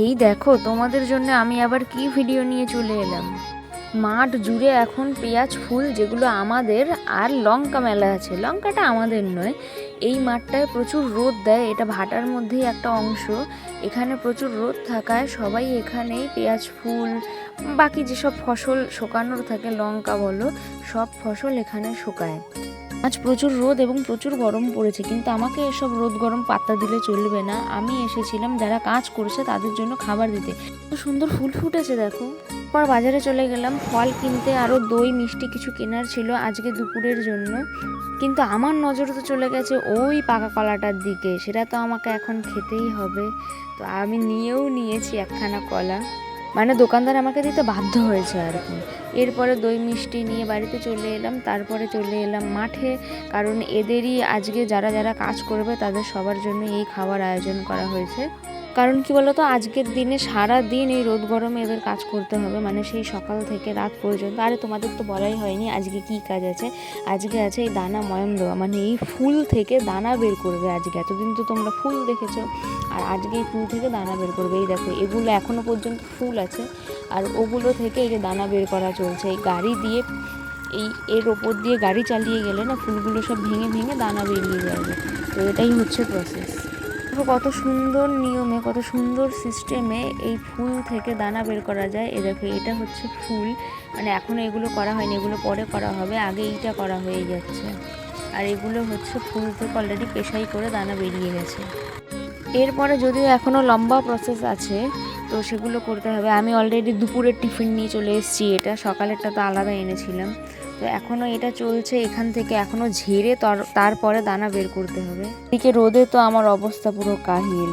এই দেখো তোমাদের জন্য আমি আবার কি ভিডিও নিয়ে চলে এলাম। মাঠ জুড়ে এখন পেঁয়াজ ফুল, যেগুলো আমাদের, আর লঙ্কা মেলা আছে। লঙ্কাটা আমাদের নয়। এই মাঠটায় প্রচুর রোদ দেয়, এটা ভাটার মধ্যেই একটা অংশ। এখানে প্রচুর রোদ থাকায় সবাই এখানেই পেঁয়াজ ফুল, বাকি যেসব ফসল শুকানোর থাকে, লঙ্কা বলো, সব ফসল এখানে শুকায়। আজ প্রচুর রোদ এবং প্রচুর গরম পড়েছে, কিন্তু আমাকে এসব রোদ গরম পাত্তা দিলে চলবে না। আমি এসেছিলাম যারা কাজ করছে তাদের জন্য খাবার দিতে। কত সুন্দর ফুল ফুটেছে দেখো। পর বাজারে চলে গেলাম ফল কিনতে, আরও দই মিষ্টি কিছু কেনার ছিল আজকে দুপুরের জন্য। কিন্তু আমার নজর তো চলে গেছে ওই পাকা কলাটার দিকে, সেটা তো আমাকে এখন খেতেই হবে। তো আমি নিয়েছি একখানা কলা, মানে দোকানদার আমাকে দিতে বাধ্য হয়েছে আর কি। এরপরে দই মিষ্টি নিয়ে বাড়িতে চলে এলাম, তারপরে চলে এলাম মাঠে, কারণ এদেরই আজকে যারা যারা কাজ করবে তাদের সবার জন্য এই খাবার আয়োজন করা হয়েছে। কারণ কি বলতো, আজকের দিনে সারা দিন এই রোদ গরমে এদের কাজ করতে হবে, মানে সেই সকাল থেকে রাত পর্যন্ত। আরে তোমাদের তো বলাই হয়নি আজকে কি কাজ আছে। আজকে আছে এই দানা ময়াম দেওয়া, মানে এই ফুল থেকে দানা বের করবে আজকে। এতদিন তো তোমরা ফুল দেখেছো, আর আজকে এই ফুল থেকে দানা বের করবে। এই দেখো এগুলো এখনো পর্যন্ত ফুল আছে, আর ওগুলো থেকে এই যে দানা বের করা চলছে। এই গাড়ি দিয়ে, এর ওপর দিয়ে গাড়ি চালিয়ে গেলে না ফুলগুলো সব ভেঙে ভেঙে দানা বেরিয়ে যাবে। তো এটাই হচ্ছে প্রসেস। কত সুন্দর নিয়মে, কত সুন্দর সিস্টেমে এই ফুল থেকে দানা বের করা যায়। এ দেখো এটা হচ্ছে ফুল, মানে এখনও এগুলো করা হয়নি, এগুলো পরে করা হবে, আগে এইটা করা হয়ে যাচ্ছে। আর এগুলো হচ্ছে ফুল থেকে অলরেডি পেশাই করে দানা বেরিয়ে গেছে। এরপরে যদিও এখনও লম্বা প্রসেস আছে, তো সেগুলো করতে হবে। আমি অলরেডি দুপুরের টিফিন নিয়ে চলে এসেছি, এটা সকালেরটা তো আলাদা এনেছিলাম। তো এখনও এটা চলছে, এখান থেকে এখনও ঝেড়ে তারপরে দানা বের করতে হবে। এদিকে রোদে তো আমার অবস্থা পুরো কাহিল।